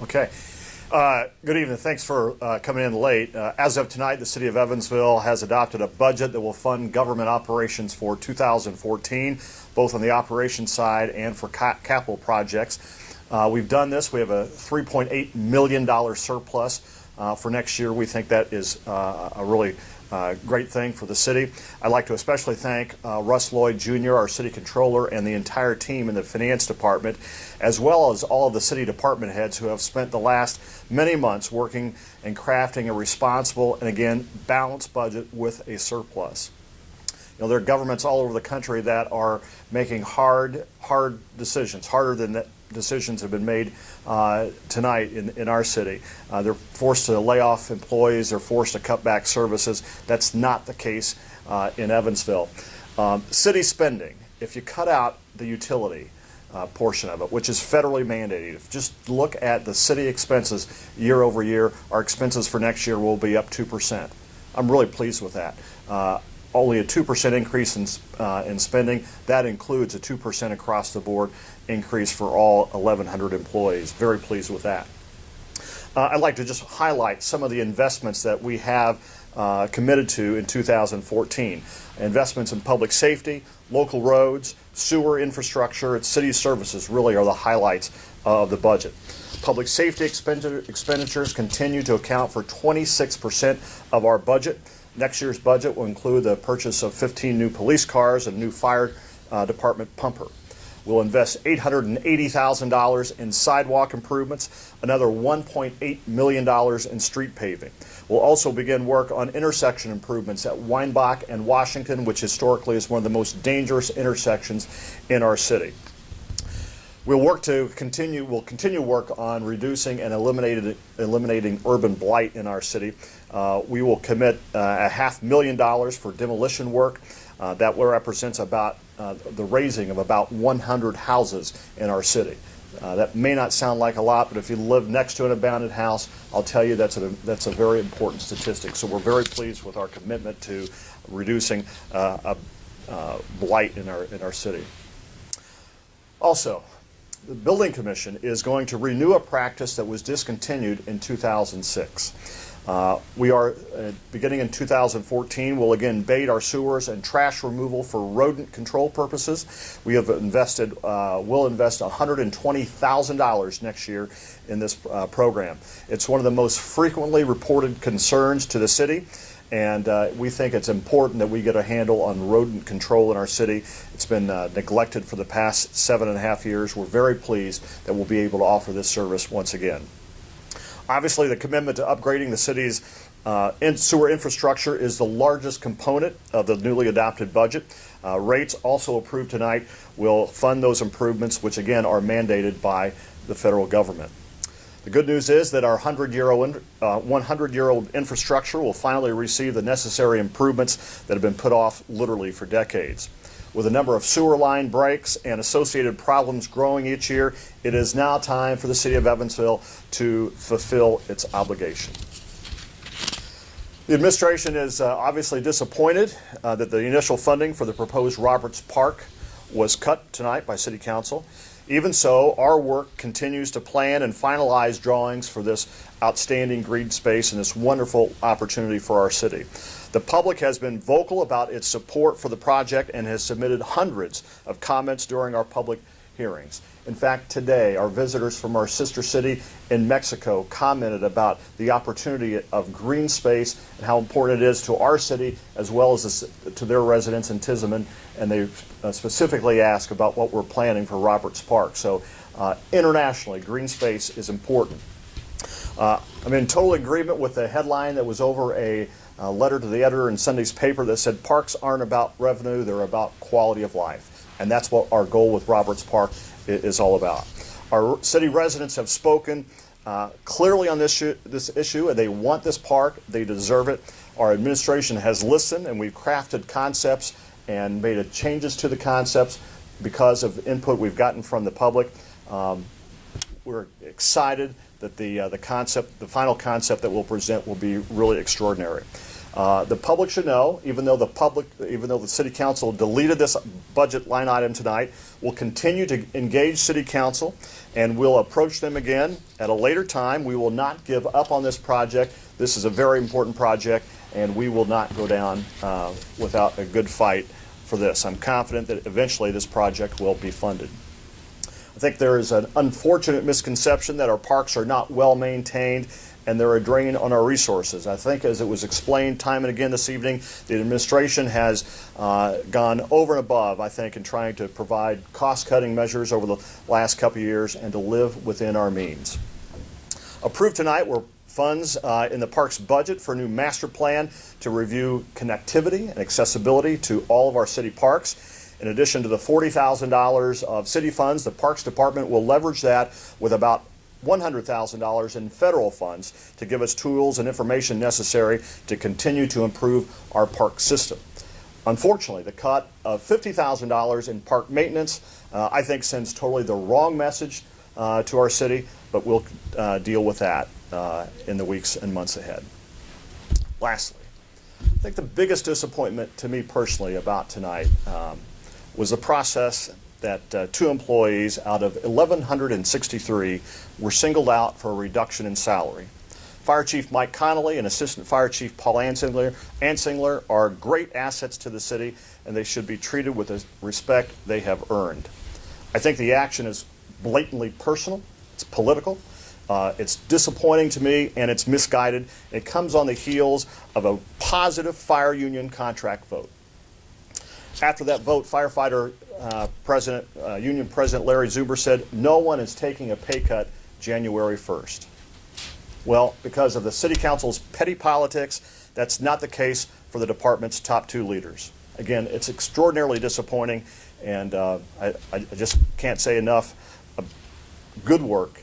Okay. Good evening. Thanks for coming in late. As of tonight, the City of Evansville has adopted a budget that will fund government operations for 2014, both on the operations side and for capital projects. We've done this. We have a $3.8 million surplus for next year. We think that is a really great thing for the city. I'd like to especially thank Russ Lloyd Jr., our city controller, and the entire team in the finance department, as well as all of the city department heads who have spent the last many months working and crafting a responsible and, again, balanced budget with a surplus. You know, there are governments all over the country that are making hard decisions, harder than that decisions have been made tonight in our city. They're forced to lay off employees, they're forced to cut back services. That's not the case in Evansville. City spending, if you cut out the utility portion of it, which is federally mandated, if you just look at the city expenses year over year, our expenses for next year will be up 2%. I'm really pleased with that. Only a 2% increase in spending. That includes a 2% across the board increase for all 1,100 employees. Very pleased with that. I'd like to just highlight some of the investments that we have committed to in 2014. Investments in public safety, local roads, sewer infrastructure, and city services really are the highlights of the budget. Public safety expenditures continue to account for 26% of our budget. Next year's budget will include the purchase of 15 new police cars and a new fire department pumper. We'll invest $880,000 in sidewalk improvements, another $1.8 million in street paving. We'll also begin work on intersection improvements at Weinbach and Washington, which historically is one of the most dangerous intersections in our city. We'll continue work on reducing and eliminating urban blight in our city. We will commit $500,000 for demolition work. That represents about the raising of about 100 houses in our city. That may not sound like a lot, but if you live next to an abandoned house, I'll tell you that's a very important statistic. So we're very pleased with our commitment to reducing blight in our city. Also, the Building Commission is going to renew a practice that was discontinued in 2006. We are, beginning in 2014, will again bait our sewers and trash removal for rodent control purposes. We have invested, will invest $120,000 next year in this program. It's one of the most frequently reported concerns to the city, and we think it's important that we get a handle on rodent control in our city. It's been neglected for the past 7.5 years. We're very pleased that we'll be able to offer this service once again. Obviously, the commitment to upgrading the city's sewer infrastructure is the largest component of the newly adopted budget. Rates also approved tonight will fund those improvements, which again are mandated by the federal government. The good news is that our 100-year-old infrastructure will finally receive the necessary improvements that have been put off literally for decades. With a number of sewer line breaks and associated problems growing each year, it is now time for the City of Evansville to fulfill its obligation. The administration is obviously disappointed that the initial funding for the proposed Roberts Park was cut tonight by City Council. Even so, our work continues to plan and finalize drawings for this outstanding green space and this wonderful opportunity for our city. The public has been vocal about its support for the project and has submitted hundreds of comments during our public hearings. In fact, today, our visitors from our sister city in Mexico commented about the opportunity of green space and how important it is to our city as well as to their residents in Tizimin, and they specifically asked about what we're planning for Roberts Park. So internationally, green space is important. I'm in total agreement with the headline that was over a letter to the editor in Sunday's paper that said parks aren't about revenue, they're about quality of life. And that's what our goal with Roberts Park is all about. Our city residents have spoken clearly on this issue, and they want this park, they deserve it. Our administration has listened, and we've crafted concepts and made changes to the concepts because of input we've gotten from the public. We're excited that the final concept that we'll present will be really extraordinary. The public should know, even though the City Council deleted this budget line item tonight, we'll continue to engage City Council and we'll approach them again at a later time. We will not give up on this project. This is a very important project and we will not go down without a good fight for this. I'm confident that eventually this project will be funded. I think there is an unfortunate misconception that our parks are not well maintained and they're a drain on our resources. I think, as it was explained time and again this evening, the administration has gone over and above, I think, in trying to provide cost-cutting measures over the last couple of years and to live within our means. Approved tonight were funds in the parks budget for a new master plan to review connectivity and accessibility to all of our city parks. In addition to the $40,000 of city funds, the Parks Department will leverage that with about $100,000 in federal funds to give us tools and information necessary to continue to improve our park system. Unfortunately, the cut of $50,000 in park maintenance, I think, sends totally the wrong message to our city, but we'll deal with that in the weeks and months ahead. Lastly, I think the biggest disappointment to me personally about tonight was the process that 2 employees out of 1,163 were singled out for a reduction in salary. Fire Chief Mike Connolly and Assistant Fire Chief Paul Ansingler are great assets to the city, and they should be treated with the respect they have earned. I think the action is blatantly personal, it's political, it's disappointing to me, and it's misguided. It comes on the heels of a positive fire union contract vote. After that vote, firefighter Union President Larry Zuber said, "No one is taking a pay cut January 1st. Well, because of the City Council's petty politics, that's not the case for the department's top 2 leaders. Again, it's extraordinarily disappointing, and I just can't say enough good work,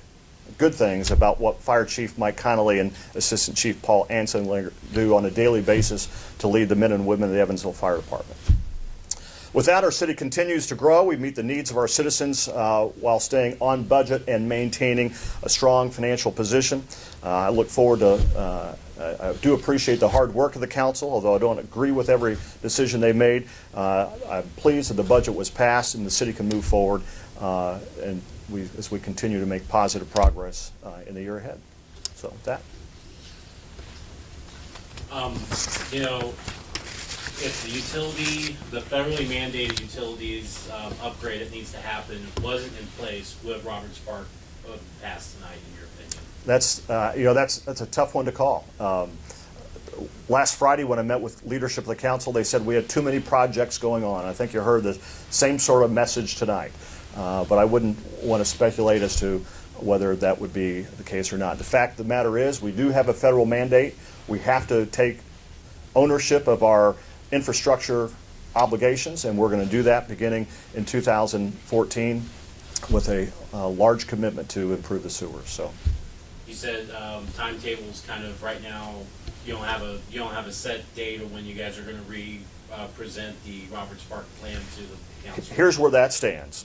good things about what Fire Chief Mike Connolly and Assistant Chief Paul Ansingler do on a daily basis to lead the men and women of the Evansville Fire Department. With that, our city continues to grow. We meet the needs of our citizens while staying on budget and maintaining a strong financial position. I look forward to, I do appreciate the hard work of the council, although I don't agree with every decision they made. I'm pleased that the budget was passed and the city can move forward as we continue to make positive progress in the year ahead. So with that. You know, if the federally mandated utilities upgrade that needs to happen wasn't in place, would Roberts Park have passed tonight, in your opinion? That's a tough one to call. Last Friday, when I met with leadership of the council, they said we had too many projects going on. I think you heard the same sort of message tonight, but I wouldn't want to speculate as to whether that would be the case or not. The fact of the matter is, we do have a federal mandate. We have to take ownership of our infrastructure obligations, and we're going to do that beginning in 2014 with a large commitment to improve the sewers. So, you said timetables kind of right now. You don't have a set date of when you guys are going to present the Roberts Park plan to the council. Here's where that stands.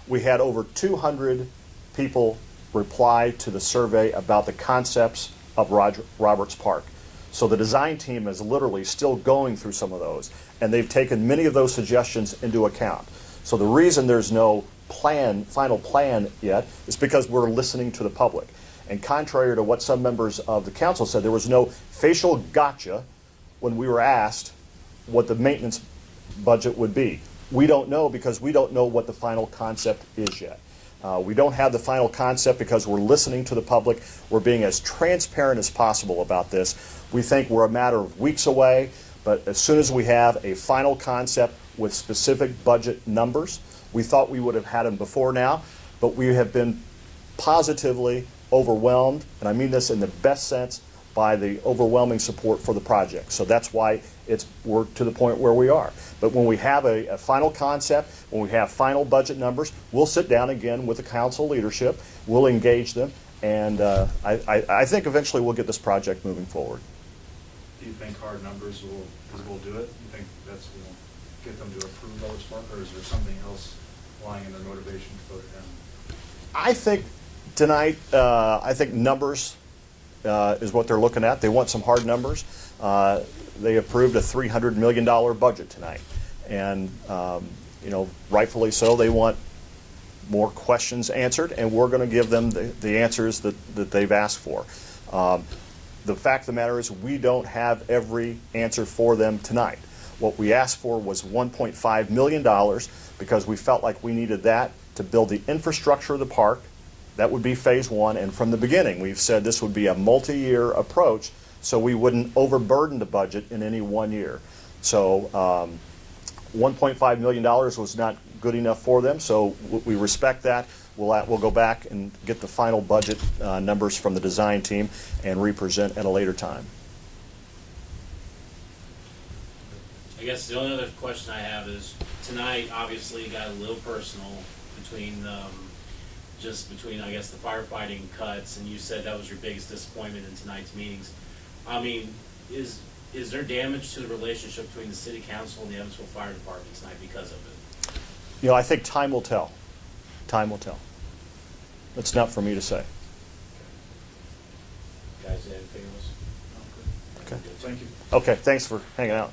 We had over 200 people reply to the survey about the concepts of Roberts Park. So the design team is literally still going through some of those, and they've taken many of those suggestions into account. So the reason there's no final plan yet, is because we're listening to the public. And contrary to what some members of the council said, there was no facial gotcha when we were asked what the maintenance budget would be. We don't know because we don't know what the final concept is yet. We don't have the final concept because we're listening to the public. We're being as transparent as possible about this. We think we're a matter of weeks away, but as soon as we have a final concept with specific budget numbers, we thought we would have had them before now, but we have been positively overwhelmed, and I mean this in the best sense, by the overwhelming support for the project. So that's why we're to the point where we are. But when we have a final concept, when we have final budget numbers, we'll sit down again with the council leadership, we'll engage them, and I think eventually we'll get this project moving forward. Do you think hard numbers will do it? You think that's will get them to approve Roberts Park, or is there something else lying in their motivation to vote it down? I think tonight, I think numbers is what they're looking at. They want some hard numbers. They approved a $300 million budget tonight. And, rightfully so, they want more questions answered, and we're going to give them the answers that they've asked for. The fact of the matter is we don't have every answer for them tonight. What we asked for was $1.5 million because we felt like we needed that to build the infrastructure of the park. That would be phase one, and from the beginning we've said this would be a multi-year approach so we wouldn't overburden the budget in any one year. So $1.5 million was not good enough for them, so we respect that. We'll go back and get the final budget numbers from the design team and represent at a later time. I guess the only other question I have is, tonight, obviously, it got a little personal between, I guess, the firefighting cuts, and you said that was your biggest disappointment in tonight's meetings. I mean, is there damage to the relationship between the city council and the Evansville Fire Department tonight because of it? I think time will tell. Time will tell. That's not for me to say. Guys, anything else? Okay. Okay. Thank you. Okay, thanks for hanging out.